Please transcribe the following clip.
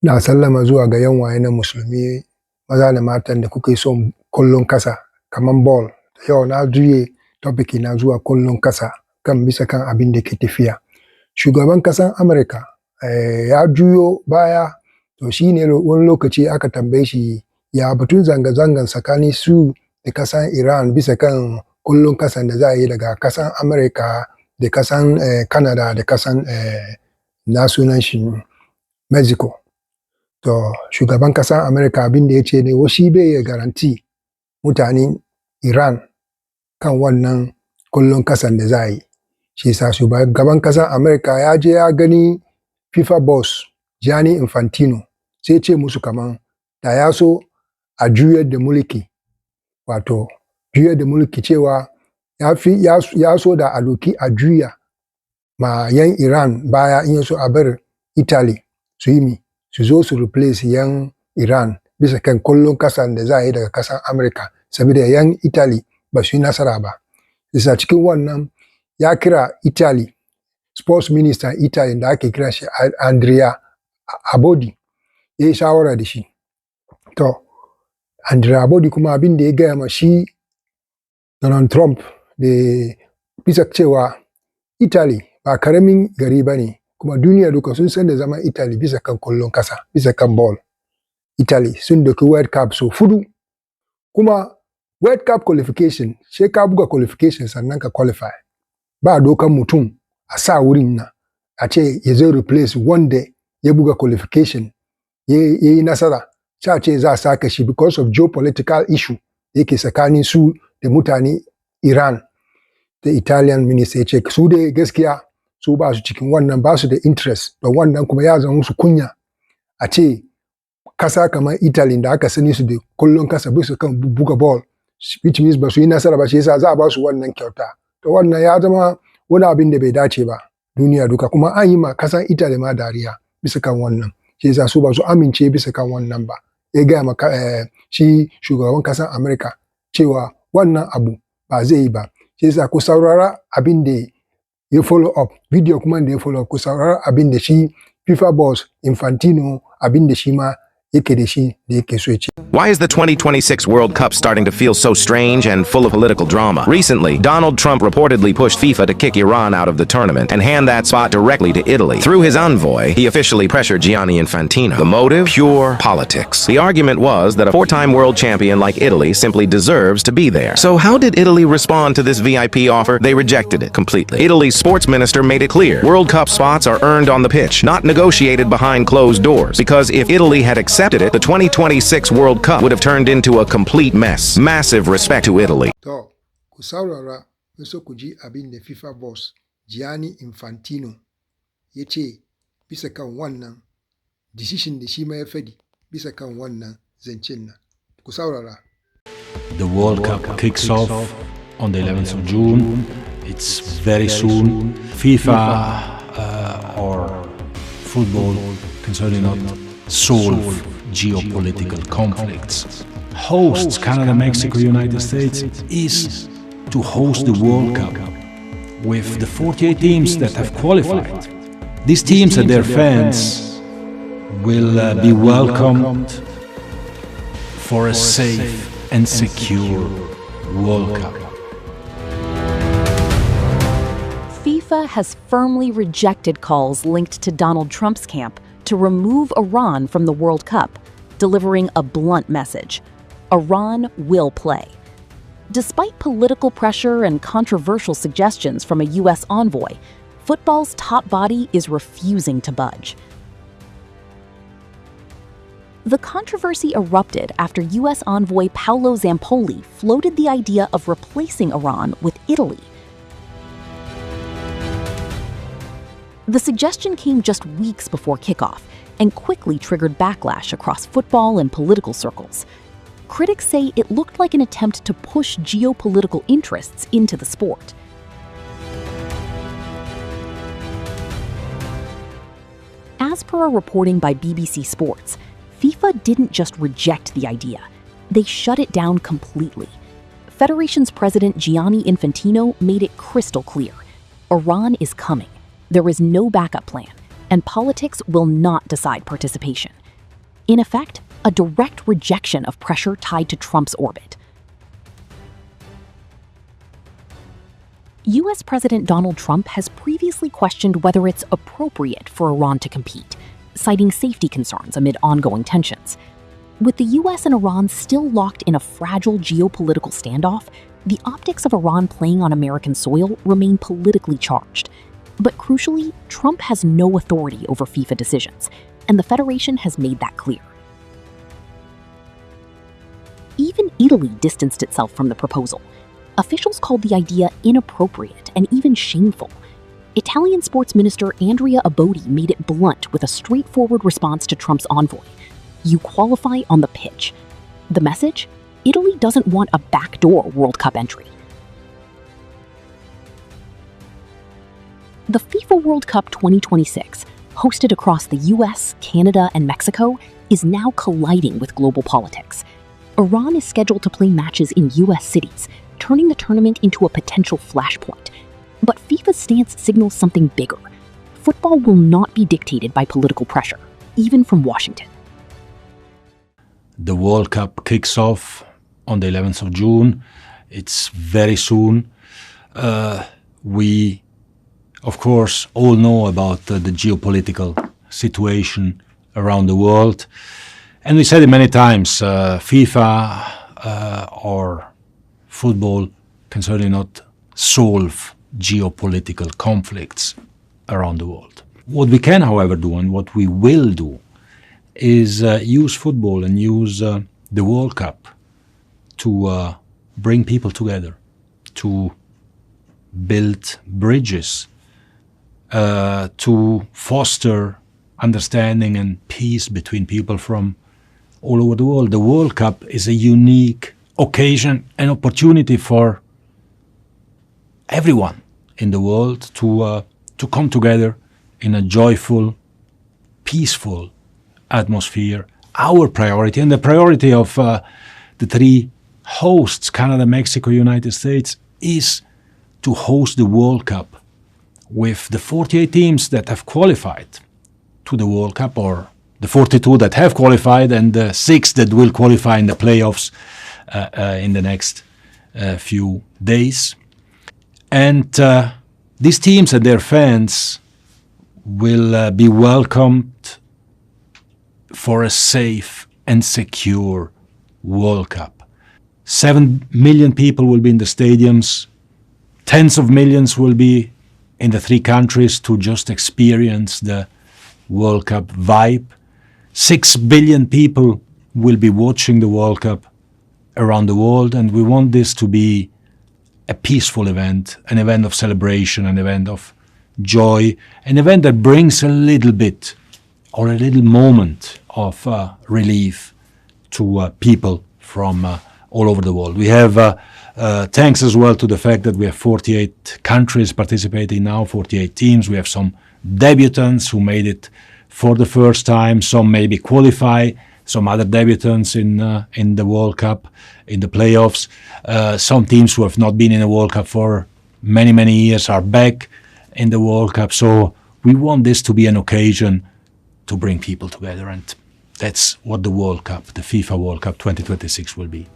Na sallama zuwa ga yan waye na musulmi maza da matan da kuke son kullun kasa kaman ball. Yau na juye topic na zuwa kullun kasa kan bisa kan abin da ke tafiya. Shugaban kasan Amurka ya juyo baya to shine wani lokaci aka tambaye shi ya batun zanga-zangan tsakanin su da kasan Iran bisa kan kullun kasan da za a yi daga kasan Amurka da kasan Canada da kasan na sunan shi Mexico. To, shugaban ƙasar Amerika abin da ya ce ne, shi bai ya garanti mutanen Iran kan wannan kullun kasan da za a yi. Shi sa shugaban ƙasar Amerika ya je ya gani FIFA boss Gianni Infantino, sai ce musu kaman da ya so a juyar da mulki, wato juyar da mulki cewa ya so da a doki a juya ma yan Iran baya in so a bar Italy su yi su zo su replace yan Iran bisa kan kullun kasan da za a yi daga kasan Amurka, saboda yan Italy ba su yi nasara ba. Bisa cikin wannan ya kira Italy, sports minister Italy da ake kira shi Andrea Abodi, ya yi shawara da shi. To, Andrea Abodi kuma abin da ya gaya ma shi Donald Trump da bisa cewa Italy ba karamin gari ba ne, kuma duniya duka sun san da zaman Italy bisa kan kullun kasa, bisa kan ball. Italy sun doki World Cup so 4, kuma World Cup qualification, sai ka buga qualification sannan ka qualify. Ba dokan mutum a sa wurin na, a ce ya zai replace wanda ya buga qualification, ya yi nasara, sai ce za a saka shi because of geopolitical issue yake tsakanin su da mutane Iran. Da Italian minister ya ce su da gaskiya su ba su cikin wannan, ba su da interest da wannan, kuma ya zama musu kunya a ce kasa kamar Italy da aka sani su da kullun kasa bisa kan buga ball, which means ba su yi nasara ba, shi yasa za a ba su wannan kyauta. To wannan ya zama wani abin da bai dace ba duniya duka, kuma an yi ma kasan Italy ma dariya bisa kan wannan, shi yasa su ba su amince bisa kan wannan ba. Ya gaya ma shi shugaban kasan Amerika cewa wannan abu ba zai yi ba. Shi yasa ku saurara abin da ya follow up, video kuma da ya follow up, ku saurara abin da shi FIFA boss Infantino abin da shi ma yake da shi da yake so ya ce. Why is the 2026 World Cup starting to feel so strange and full of political drama? Recently, Donald Trump reportedly pushed FIFA to kick Iran out of the tournament and hand that spot directly to Italy. Through his envoy, he officially pressured Gianni Infantino. The motive? Pure politics. The argument was that a four-time world champion like Italy simply deserves to be there. So how did Italy respond to this VIP offer? They rejected it completely. Italy's sports minister made it clear World Cup spots are earned on the pitch, not negotiated behind closed doors. Because if Italy had accepted it, the 2026 World Cup would have turned into a complete mess. Massive respect to Italy. To, ku saurara, so ku ji abin da FIFA boss Gianni Infantino ya ce bisa kan wannan decision da shi ma ya fadi bisa kan wannan zancen nan. Ku saurara. The World Cup kicks off on the 11th of June. It's very soon. FIFA or football can certainly not solve geopolitical conflicts. Hosts Canada, Mexico, United States is to host the World Cup with the 48 teams that have qualified. These teams and their fans will be welcomed for a safe and secure World Cup. FIFA has firmly rejected calls linked to Donald Trump's camp to remove Iran from the World Cup, delivering a blunt message: Iran will play. Despite political pressure and controversial suggestions from a U.S. envoy, football's top body is refusing to budge. The controversy erupted after U.S. envoy Paolo Zampoli floated the idea of replacing Iran with Italy. The suggestion came just weeks before kickoff and quickly triggered backlash across football and political circles. Critics say it looked like an attempt to push geopolitical interests into the sport. As per a reporting by BBC Sports, FIFA didn't just reject the idea, they shut it down completely. Federation's president Gianni Infantino made it crystal clear: Iran is coming. There is no backup plan, and politics will not decide participation. In effect, a direct rejection of pressure tied to Trump's orbit. U.S. President Donald Trump has previously questioned whether it's appropriate for Iran to compete, citing safety concerns amid ongoing tensions. With the U.S. and Iran still locked in a fragile geopolitical standoff, the optics of Iran playing on American soil remain politically charged. But crucially, Trump has no authority over FIFA decisions, and the Federation has made that clear. Even Italy distanced itself from the proposal. Officials called the idea inappropriate and even shameful. Italian sports minister Andrea Abodi made it blunt with a straightforward response to Trump's envoy. You qualify on the pitch. The message? Italy doesn't want a backdoor World Cup entry. The FIFA World Cup 2026, hosted across the US, Canada, and Mexico, is now colliding with global politics. Iran is scheduled to play matches in US cities, turning the tournament into a potential flashpoint. But FIFA's stance signals something bigger. Football will not be dictated by political pressure, even from Washington. The World Cup kicks off on the 11th of June. It's very soon. We, of course, all know about the geopolitical situation around the world. And we said it many times, FIFA or football can certainly not solve geopolitical conflicts around the world. What we can, however, do, and what we will do, is use football and use the World Cup to bring people together, to build bridges, to foster understanding and peace between people from all over the world. The World Cup is a unique occasion, an opportunity for everyone in the world to come together in a joyful, peaceful atmosphere. Our priority, and the priority of the three hosts, Canada, Mexico, United States, is to host the World Cup with the 48 teams that have qualified to the World Cup, or the 42 that have qualified, and the 6 that will qualify in the playoffs in the next few days. And these teams and their fans will be welcomed for a safe and secure World Cup. 7 million people will be in the stadiums. Tens of millions will be in the three countries to just experience the World Cup vibe. 6 billion people will be watching the World Cup around the world, and we want this to be a peaceful event, an event of celebration, an event of joy, an event that brings a little bit or a little moment of relief to people from all over the world. We have thanks as well to the fact that we have 48 countries participating now, 48 teams. We have some debutants who made it for the first time. Some maybe qualify, some other debutants in the World Cup, in the playoffs. Some teams who have not been in the World Cup for many, many years are back in the World Cup. So we want this to be an occasion to bring people together, and that's what the World Cup, the FIFA World Cup 2026 will be.